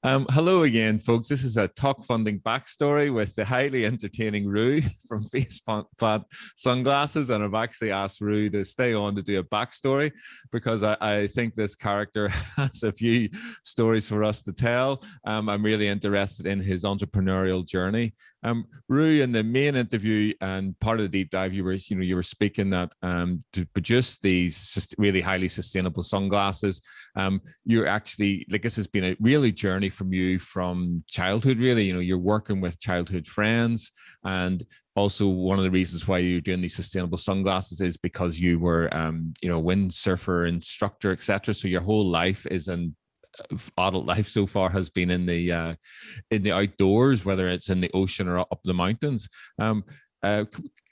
Hello again, folks. This is a talk funding backstory with the highly entertaining Rue from Faceplant Sunglasses. And I've actually asked Rue to stay on to do a backstory because I think this character has a few stories for us to tell. I'm really interested in his entrepreneurial journey. Rue, in the main interview and part of the deep dive, you were speaking that to produce these really highly sustainable sunglasses, you're actually, like, this has been a really journey from you from childhood. Really, you're working with childhood friends, and also one of the reasons why you're doing these sustainable sunglasses is because you were, windsurfer instructor, etc. So your whole life is in adult life so far has been in the outdoors, whether it's in the ocean or up the mountains.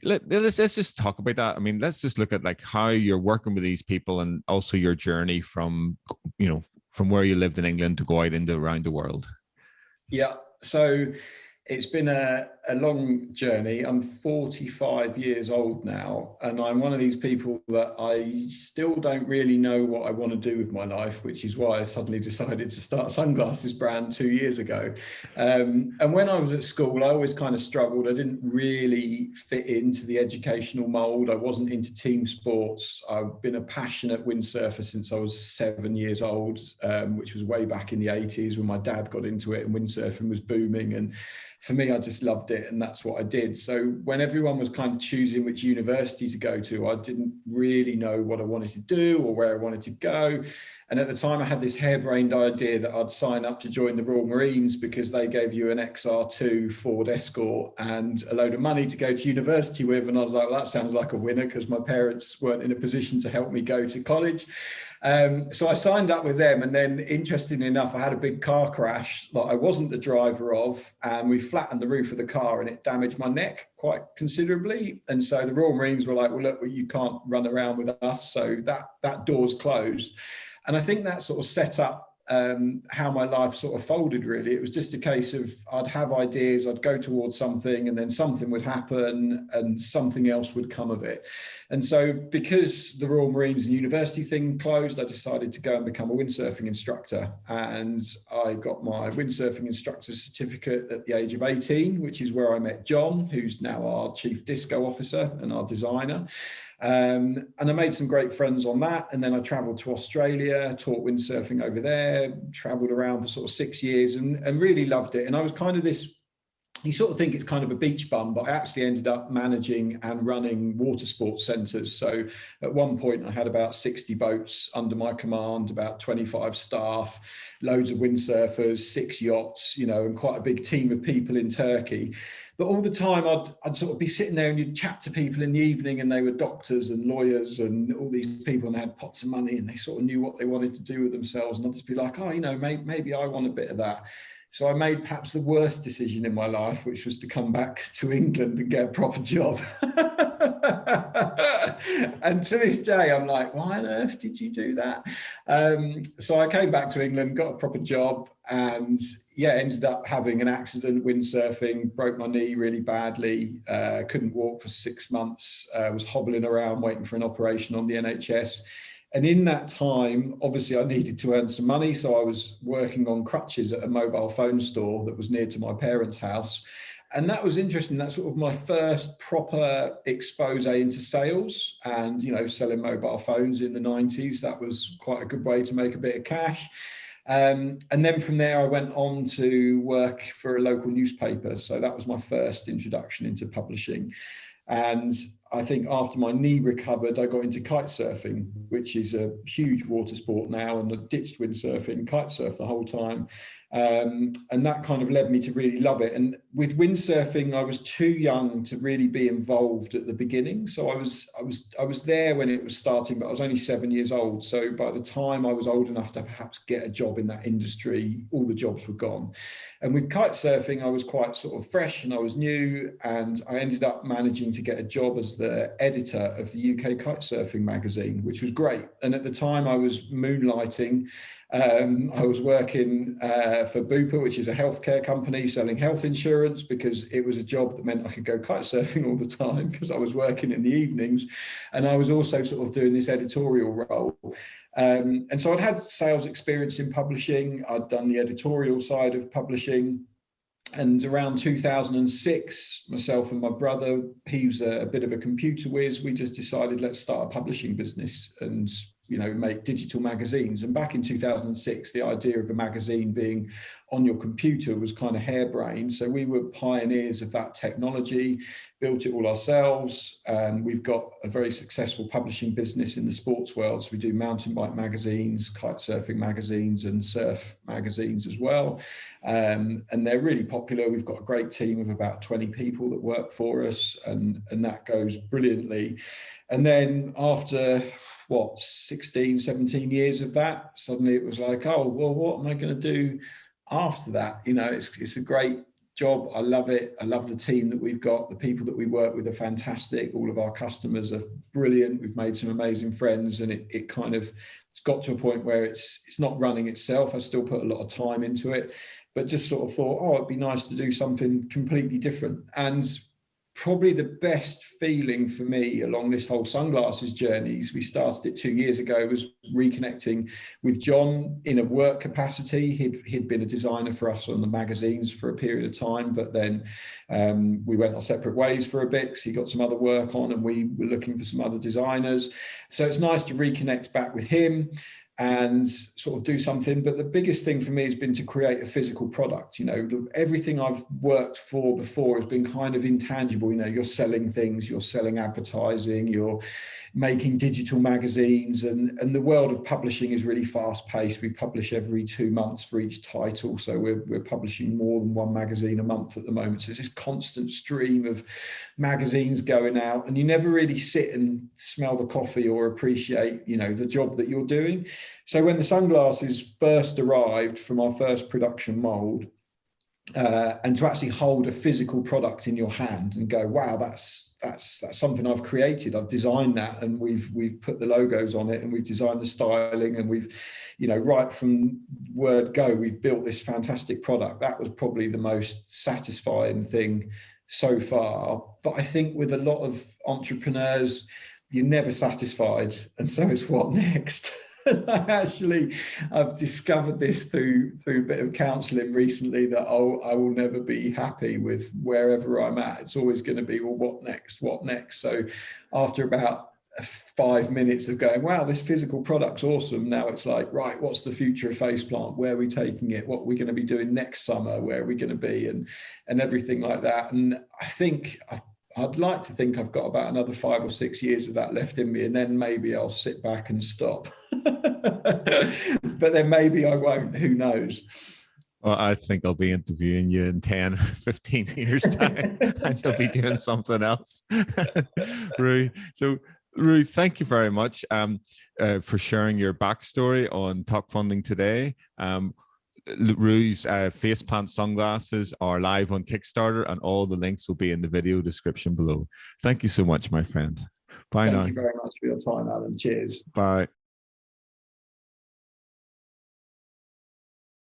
Let's just talk about that. I mean, let's just look at like how you're working with these people and also your journey from where you lived in England to go out into around the world. Yeah, so it's been a long journey. I'm 45 years old now, and I'm one of these people that I still don't really know what I want to do with my life, which is why I suddenly decided to start a sunglasses brand 2 years ago. And when I was at school, I always kind of struggled. I didn't really fit into the educational mold. I wasn't into team sports. I've been a passionate windsurfer since I was 7 years old, which was way back in the 80s when my dad got into it and windsurfing was booming. And for me, I just loved it, and that's what I did. So when everyone was kind of choosing which university to go to, I didn't really know what I wanted to do or where I wanted to go. And at the time, I had this harebrained idea that I'd sign up to join the Royal Marines because they gave you an XR2 Ford Escort and a load of money to go to university with. And I was like, well, that sounds like a winner, because my parents weren't in a position to help me go to college. So I signed up with them, and then interestingly enough, I had a big car crash that I wasn't the driver of, and we flattened the roof of the car and it damaged my neck quite considerably. And so the Royal Marines were like, well, look, you can't run around with us. So that door's closed. And I think that sort of set up how my life sort of folded, really. It was just a case of I'd have ideas, I'd go towards something, and then something would happen and something else would come of it. And so because the Royal Marines and university thing closed, I decided to go and become a windsurfing instructor. And I got my windsurfing instructor certificate at the age of 18, which is where I met John, who's now our chief disco officer and our designer. And I made some great friends on that. And then I traveled to Australia, taught windsurfing over there, traveled around for sort of 6 years and really loved it. And I was kind of this, you sort of think it's kind of a beach bum, but I actually ended up managing and running water sports centres. So at one point I had about 60 boats under my command, about 25 staff, loads of windsurfers, 6 yachts, and quite a big team of people in Turkey. But all the time I'd sort of be sitting there and you'd chat to people in the evening, and they were doctors and lawyers and all these people, and they had pots of money and they sort of knew what they wanted to do with themselves. And I'd just be like, oh, maybe I want a bit of that. So I made perhaps the worst decision in my life, which was to come back to England and get a proper job. And to this day, I'm like, why on earth did you do that? So I came back to England, got a proper job, and ended up having an accident windsurfing, broke my knee really badly, couldn't walk for 6 months, was hobbling around waiting for an operation on the NHS. And in that time, obviously, I needed to earn some money. So I was working on crutches at a mobile phone store that was near to my parents' house. And that was interesting. That's sort of my first proper expose into sales and, selling mobile phones in the 90s. That was quite a good way to make a bit of cash. And then from there, I went on to work for a local newspaper. So that was my first introduction into publishing. And I think after my knee recovered, I got into kite surfing, which is a huge water sport now, and I ditched windsurfing, kite surf the whole time. And that kind of led me to really love it. And with windsurfing, I was too young to really be involved at the beginning. So I was there when it was starting, but I was only 7 years old. So by the time I was old enough to perhaps get a job in that industry, all the jobs were gone. And with kite surfing, I was quite sort of fresh and I was new, and I ended up managing to get a job as the editor of the UK Kite Surfing magazine, which was great. And at the time I was moonlighting. I was working for Bupa, which is a healthcare company selling health insurance, because it was a job that meant I could go kite surfing all the time because I was working in the evenings, and I was also sort of doing this editorial role. And so I'd had sales experience in publishing. I'd done the editorial side of publishing. And around 2006, myself and my brother, he was a bit of a computer whiz, we just decided, let's start a publishing business and, you know, make digital magazines. And back in 2006, the idea of a magazine being on your computer was kind of harebrained. So we were pioneers of that technology, built it all ourselves. And we've got a very successful publishing business in the sports world. So we do mountain bike magazines, kite surfing magazines, and surf magazines as well. And they're really popular. We've got a great team of about 20 people that work for us, and that goes brilliantly. And then after, 16, 17 years of that, suddenly it was like, oh, well, what am I going to do after that? You know, it's a great job. I love it. I love the team that we've got. The people that we work with are fantastic. All of our customers are brilliant. We've made some amazing friends, and it kind of, it's got to a point where it's not running itself. I still put a lot of time into it, but just sort of thought, oh, it'd be nice to do something completely different. And probably the best feeling for me along this whole sunglasses journey, we started it 2 years ago, was reconnecting with John in a work capacity. He'd been a designer for us on the magazines for a period of time, but then we went our separate ways for a bit because he got some other work on and we were looking for some other designers. So it's nice to reconnect back with him and sort of do something. But the biggest thing for me has been to create a physical product. You know, everything I've worked for before has been kind of intangible. You know, you're selling things, you're selling advertising, you're making digital magazines, and the world of publishing is really fast paced. We publish every 2 months for each title. So we're publishing more than one magazine a month at the moment. So it's this constant stream of magazines going out, and you never really sit and smell the coffee or appreciate, you know, the job that you're doing. So when the sunglasses first arrived from our first production mold, and to actually hold a physical product in your hand and go, wow, that's something I've created. I've designed that, and we've put the logos on it, and we've designed the styling, and we've, you know, right from word go, we've built this fantastic product. That was probably the most satisfying thing so far. But I think with a lot of entrepreneurs, you're never satisfied, and so it's what next. I've discovered this through a bit of counselling recently, that I will never be happy with wherever I'm at. It's always going to be, well, what next? What next? So after about 5 minutes of going, wow, this physical product's awesome, now it's like, right, what's the future of Faceplant? Where are we taking it? What are we going to be doing next summer? Where are we going to be? And everything like that. And I think I'd like to think I've got about another 5 or 6 years of that left in me, and then maybe I'll sit back and stop. But then maybe I won't, who knows? Well, I think I'll be interviewing you in 10, 15 years time, and you'll be doing something else. Rui. So, Rui, thank you very much for sharing your backstory on Talk Funding today. Rui's Faceplant sunglasses are live on Kickstarter, and all the links will be in the video description below. Thank you so much, my friend. Bye now. Thank you very much for your time, Alan. Cheers. Bye.